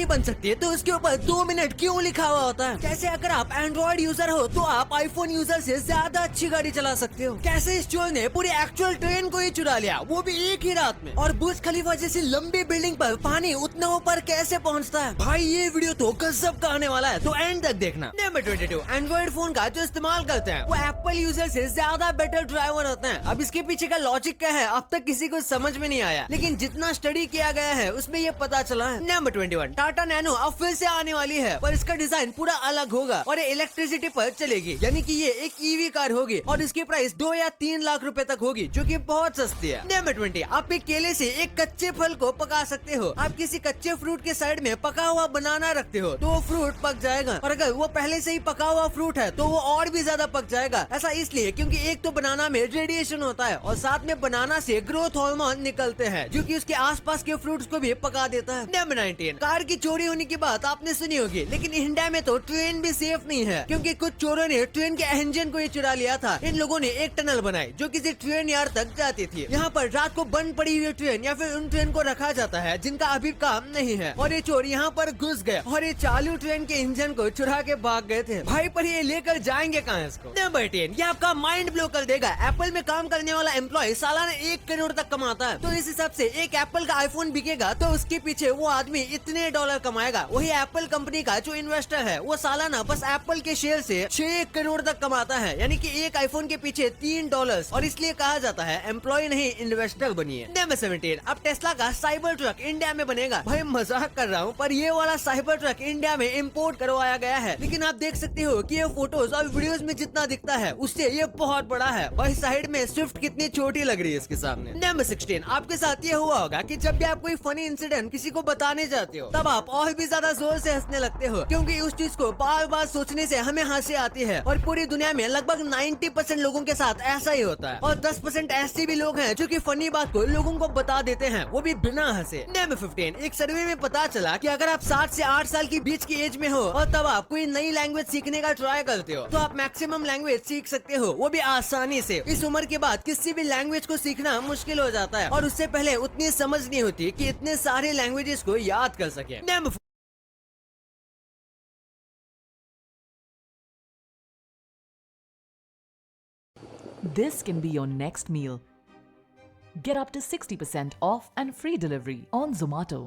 बन सकती है तो उसके ऊपर 2 मिनट क्यों लिखा हुआ होता है? कैसे अगर आप एंड्रॉइड यूजर हो तो आप आईफोन यूजर से ज्यादा अच्छी गाड़ी चला सकते हो? कैसे इस चोर ने पूरी एक्चुअल ट्रेन को ही चुरा लिया, वो भी एक ही रात में? और बुर्ज खलीफा जैसी लंबी बिल्डिंग पर पानी उतना ऊपर कैसे पहुंचता है? भाई ये वीडियो तो गजब का आने वाला है, तो एंड तक देखना। नंबर 22, एंड्रॉइड फोन का जो इस्तेमाल करते हैं वो एप्पल यूजर से ज्यादा बेटर ड्राइवर होते हैं। अब इसके पीछे का लॉजिक क्या है अब तक किसी को समझ में नहीं आया, लेकिन जितना स्टडी किया गया है उसमें ये पता चला है। नंबर 21, टाटा नैनो अब फिर से आने वाली है, पर इसका डिजाइन पूरा अलग होगा और ये इलेक्ट्रिसिटी पर चलेगी, यानी कि ये एक ईवी कार होगी और इसकी प्राइस 2 या 3 लाख रुपए तक होगी, जो कि बहुत सस्ती है। नंबर 20, आप एक केले से एक कच्चे फल को पका सकते हो। आप किसी कच्चे फ्रूट के साइड में पका हुआ बनाना रखते हो तो वो फ्रूट पक जाएगा, और अगर वो पहले से ही पका हुआ फ्रूट है तो वो और भी ज्यादा पक जाएगा। ऐसा इसलिए क्योंकि एक तो बनाना में रेडिएशन होता है और साथ में बनाना से ग्रोथ हार्मोन निकलते हैं, जो कि उसके आसपास के फ्रूट्स को भी पका देता है। नंबर 19, कार की चोरी होने की बात आपने सुनी होगी, लेकिन इंडिया में तो ट्रेन भी सेफ नहीं है, क्योंकि कुछ चोरों ने ट्रेन के इंजन को ही चुरा लिया था। इन लोगों ने एक टनल बनाई जो किसी ट्रेन यार्ड तक जाती थी। यहाँ पर रात को बंद पड़ी हुई ट्रेन या फिर उन ट्रेन को रखा जाता है जिनका अभी काम नहीं है, और ये चोर यहाँ पर घुस गए और ये चालू ट्रेन के इंजन को चुरा के भाग गए थे। भाई पर ये लेकर जाएंगे कहाँ इसको? नंबर 10, ये आपका माइंड ब्लो कर देगा। एप्पल में काम करने वाला एम्प्लॉय सालाना 1 करोड़ तक कमाता है, तो इस हिसाब से एक एप्पल का आईफोन बिकेगा तो उसके पीछे वो आदमी इतने डॉलर कमाएगा। वही एप्पल कंपनी का जो इन्वेस्टर है वो सालाना बस एप्पल के शेयर से 6 करोड़ तक कमाता है, यानी कि एक आईफोन के पीछे $3, और इसलिए कहा जाता है एम्प्लॉय नहीं इन्वेस्टर बनिए। नंबर 17, अब टेस्ला का साइबर ट्रक इंडिया में बनेगा। भाई मजाक कर रहा हूँ, पर ये वाला साइबर ट्रक इंडिया में इम्पोर्ट करवाया गया है, लेकिन आप देख सकते हो कि ये फोटोज और वीडियोस में जितना दिखता है उससे ये बहुत बड़ा है। वही साइड में स्विफ्ट कितनी छोटी लग रही है इसके सामने। नंबर 16, आपके साथ ये हुआ होगा कि जब भी आप कोई फनी इंसिडेंट किसी को बताने जाते हो तब आप और भी ज्यादा जोर से हंसने लगते हो, क्योंकि उस चीज को बार बार सोचने से हमें हंसी आती है। और पूरी दुनिया में लगभग 90% लोगों के साथ ऐसा ही होता है, और 10% ऐसे भी लोग हैं जो कि फनी बात को लोगों को बता देते हैं, वो भी बिना हंसे। नंबर 15, एक सर्वे में पता चला कि अगर आप 7 से 8 साल की बीच की एज में हो और तब आप कोई नई लैंग्वेज सीखने का ट्राई करते हो तो आप मैक्सिमम लैंग्वेज सीख सकते हो, वो भी आसानी से। इस उम्र के बाद किसी भी लैंग्वेज को सीखना मुश्किल हो जाता है, और उससे पहले उतनी समझ नहीं होती कि इतने सारे लैंग्वेजेस को याद कर सके। Number This can be your next meal. Get up to 60% off and free delivery on Zomato.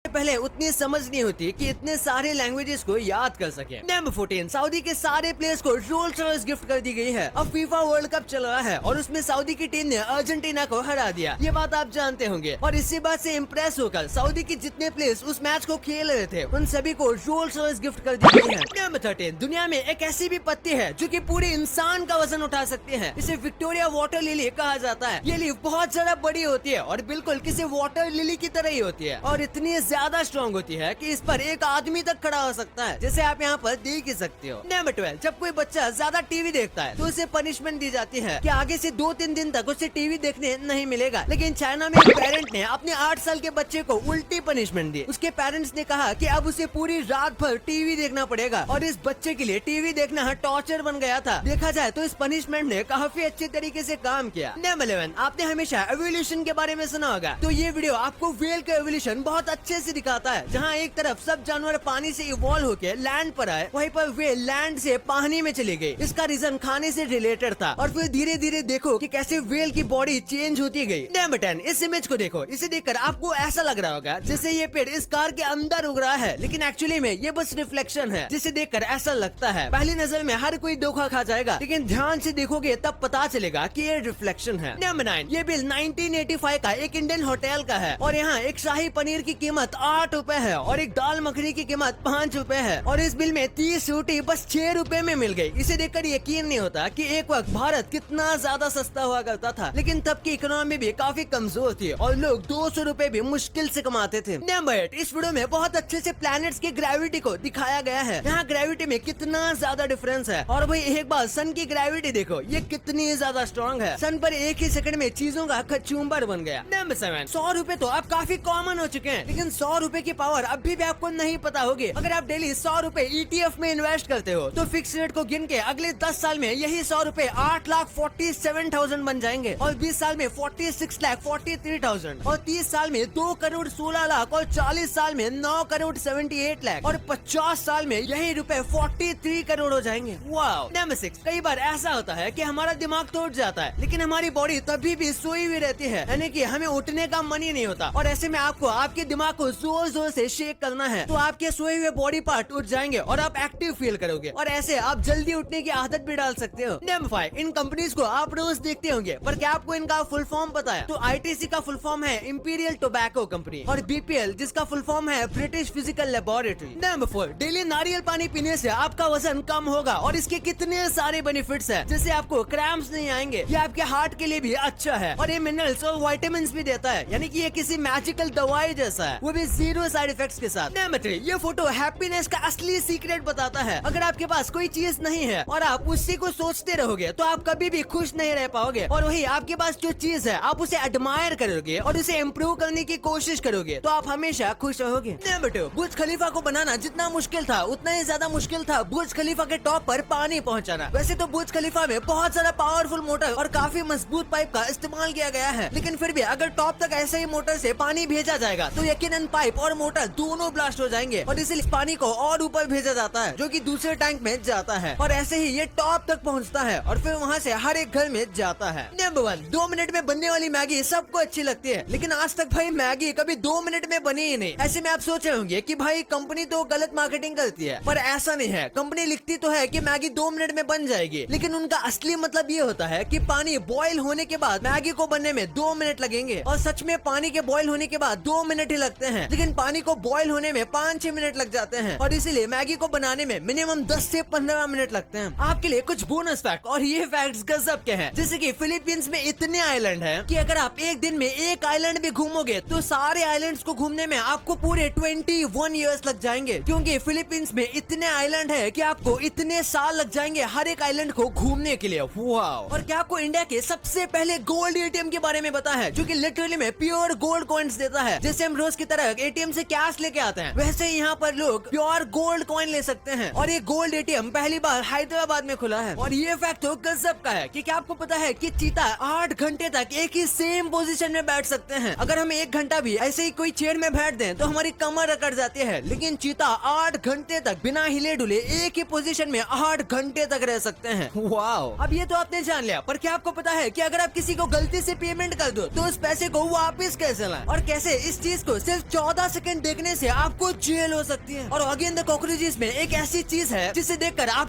पहले उतनी समझ नहीं होती कि इतने सारे लैंग्वेजेस को याद कर सके। नंबर 14, सऊदी के सारे प्लेयर्स को रोल्स रॉयस गिफ्ट कर दी गई है। अब फीफा वर्ल्ड कप चल रहा है और उसमें सऊदी की टीम ने अर्जेंटीना को हरा दिया, ये बात आप जानते होंगे। और इसी बात से इम्प्रेस होकर सऊदी के जितने प्लेयर्स उस मैच को खेल रहे थे उन सभी को रोल्स रॉयस गिफ्ट कर दी गई है। नंबर 13, दुनिया में एक ऐसी भी पत्ती है जो कि पूरे इंसान का वजन उठा सकती है। इसे विक्टोरिया वाटर लिली कहा जाता है। ये लीफ बहुत ज्यादा बड़ी होती है और बिल्कुल किसी वाटर लिली की तरह ही होती है, और इतनी ज्यादा स्ट्रॉन्ग होती है कि इस पर एक आदमी तक खड़ा हो सकता है, जैसे आप यहाँ पर देख ही सकते हो। नंबर 12, जब कोई बच्चा ज्यादा टीवी देखता है तो उसे पनिशमेंट दी जाती है कि आगे से 2-3 दिन तक उसे टीवी देखने नहीं मिलेगा। लेकिन चाइना में एक पेरेंट ने अपने 8 साल के बच्चे को उल्टी पनिशमेंट दी। उसके पेरेंट्स ने कहा कि अब उसे पूरी रात भर टीवी देखना पड़ेगा, और इस बच्चे के लिए टीवी देखना टॉर्चर बन गया था। देखा जाए तो इस पनिशमेंट ने काफी अच्छे तरीके से काम किया। नंबर 11, आपने हमेशा एवोल्यूशन के बारे में सुना होगा, तो ये वीडियो आपको व्हेल का एवोल्यूशन बहुत अच्छे से दिखाता है। जहाँ एक तरफ सब जानवर पानी से इवॉल्व होके लैंड पर आए, वहीं पर वे लैंड से पानी में चले गए। इसका रीजन खाने से रिलेटेड था, और फिर धीरे धीरे देखो कि कैसे व्हेल की बॉडी चेंज होती गई। नंबर 10, इस इमेज को देखो, इसे देखकर आपको ऐसा लग रहा होगा जैसे ये पेड़ इस कार के अंदर उग रहा है, लेकिन एक्चुअली में ये बस रिफ्लेक्शन है, जिसे देखकर ऐसा लगता है। पहली नजर में हर कोई धोखा खा जाएगा, लेकिन ध्यान से देखोगे तब पता चलेगा कि ये रिफ्लेक्शन है। नंबर 9, ये बिल 1985 का एक इंडियन होटल का है, और यहाँ एक शाही पनीर की कीमत 8 रुपए है और एक दाल मखनी की कीमत 5 रुपए है, और इस बिल में 30 रोटी बस 6 रुपए में मिल गई। इसे देखकर यकीन नहीं होता कि एक वक्त भारत कितना ज्यादा सस्ता हुआ करता था, लेकिन तब की इकोनॉमी भी काफी कमजोर थी और लोग 200 रुपए भी मुश्किल से कमाते थे। नंबर 8, इस वीडियो में बहुत अच्छे से प्लैनेट्स की ग्रेविटी को दिखाया गया है। यहाँ ग्रेविटी में कितना ज्यादा डिफरेंस है, और भाई एक बार सन की ग्रेविटी देखो, ये कितनी ज्यादा स्ट्रॉन्ग है। सन पर एक ही सेकंड में चीजों का कचूम्बर बन गया। नंबर 7, 100 रुपए तो अब काफी कॉमन हो चुके हैं, लेकिन 100 100 रुपए की पावर अभी भी आपको नहीं पता होगी। अगर आप डेली 100 रुपए ETF में इन्वेस्ट करते हो तो फिक्स रेट को गिन के अगले 10 साल में यही 100 रुपए 8,47,000 बन जाएंगे, और 20 साल में 46,43,000, और 30 साल में 2,16,00,000, और 40 साल में 9,78,00,000, और 50 साल में यही रुपए 43 करोड़ हो जाएंगे। वाओ। नंबर 6, कई बार ऐसा होता है कि हमारा दिमाग टूट जाता है लेकिन हमारी बॉडी तभी भी सोई हुई रहती है, यानी कि हमें उठने का मन ही नहीं होता, और ऐसे में आपको आपके दिमाग को जोर जोर से शेक करना है तो आपके सोए हुए बॉडी पार्ट उठ जाएंगे और आप एक्टिव फील करोगे, और ऐसे आप जल्दी उठने की आदत भी डाल सकते हो। नंबर 5, इन कंपनीज को आप रोज देखते होंगे, पर क्या आपको इनका फुल फॉर्म पता है? तो ITC का फुल फॉर्म है इंपीरियल टोबैको कंपनी, और BPL जिसका फुल फॉर्म है British physical laboratory. Number 4, daily नारियल पानी पीने से आपका वजन कम होगा, और इसके कितने सारे बेनिफिट्स हैं, जैसे आपको क्रैम्प्स नहीं आएंगे, ये आपके हार्ट के लिए भी अच्छा है, और ये मिनरल्स और विटामिन्स भी देता है, यानी कि ये किसी मैजिकल दवाई जैसा है, वो भी 0 साइड इफेक्ट्स के साथ। नंबर 3, ये फोटो हैप्पीनेस का असली सीक्रेट बताता है। अगर आपके पास कोई चीज नहीं है और आप उसी को सोचते रहोगे तो आप कभी भी खुश नहीं रह पाओगे, और वही आपके पास जो चीज है आप उसे एडमायर करोगे और उसे इम्प्रूव करने की कोशिश करोगे तो आप हमेशा खुश रहोगे। नंबर 2, बुर्ज खलीफा को बनाना जितना मुश्किल था उतना ही ज्यादा मुश्किल था बुर्ज खलीफा के टॉप पर पानी पहुंचाना। वैसे तो बुर्ज खलीफा में बहुत ज्यादा पावरफुल मोटर और काफी मजबूत पाइप का इस्तेमाल किया गया है, लेकिन फिर भी अगर टॉप तक ऐसे ही मोटर से पानी भेजा जाएगा तो यकीनन पाइप और मोटर दोनों ब्लास्ट हो जाएंगे, और इसलिए पानी को और ऊपर भेजा जाता है जो कि दूसरे टैंक में जाता है, और ऐसे ही ये टॉप तक पहुंचता है और फिर वहां से हर एक घर में जाता है। नंबर 1, 2 मिनट में बनने वाली मैगी सबको अच्छी लगती है, लेकिन आज तक भाई मैगी कभी 2 मिनट में बनी ही नहीं। ऐसे में आप सोच रहे होंगे कि भाई कंपनी तो गलत मार्केटिंग करती है, पर ऐसा नहीं है। कंपनी लिखती तो है कि मैगी 2 मिनट में बन जाएगी, लेकिन उनका असली मतलब ये होता है कि पानी बॉईल होने के बाद मैगी को बनने में 2 मिनट लगेंगे, और सच में पानी के बॉईल होने के बाद 2 मिनट ही लगते हैं, लेकिन पानी को बॉईल होने में 5-6 मिनट लग जाते हैं, और इसीलिए मैगी को बनाने में मिनिमम 10 से 15 मिनट लगते हैं। आपके लिए कुछ बोनस फैक्ट, और ये फैक्ट्स गजब के हैं, जैसे कि फिलीपींस में इतने आइलैंड हैं कि अगर आप एक दिन में एक आइलैंड भी घूमोगे तो सारे आइलैंड्स को घूमने में आपको पूरे 21 इयर्स लग जाएंगे, क्योंकि फिलीपींस में इतने आइलैंड है कि आपको इतने साल लग जाएंगे हर एक आइलैंड को घूमने के लिए। वाओ। और क्या आपको इंडिया के सबसे पहले गोल्ड ATM के बारे में पता है, जो कि लिटरली में प्योर गोल्ड कॉइन्स देता है। जैसे हम रोज की तरह ATM से कैश लेके आते हैं, वैसे ही यहाँ पर लोग प्योर गोल्ड कॉइन ले सकते हैं, और ये गोल्ड ATM पहली बार हैदराबाद में खुला है। और ये फैक्ट तो गजब का है कि क्या आपको पता है कि चीता 8 घंटे तक एक ही सेम पोजीशन में बैठ सकते हैं। अगर हम 1 घंटा भी ऐसे ही कोई चेयर में बैठ दें तो हमारी कमर अकड़ जाती है, लेकिन चीता 8 घंटे तक बिना हिले डुले एक ही पोजीशन में 8 घंटे तक रह सकते हैं। वाओ। अब ये तो आपने जान लिया, पर क्या आपको पता है कि अगर आप किसी को गलती से पेमेंट कर दो तो उस पैसे को वापस कैसे लाएं, और कैसे इस चीज को सिर्फ 14 सेकंड देखने से आपको जेल हो सकती है। और अगेन द कॉकरोचेस में एक ऐसी चीज है जिसे देखकर आप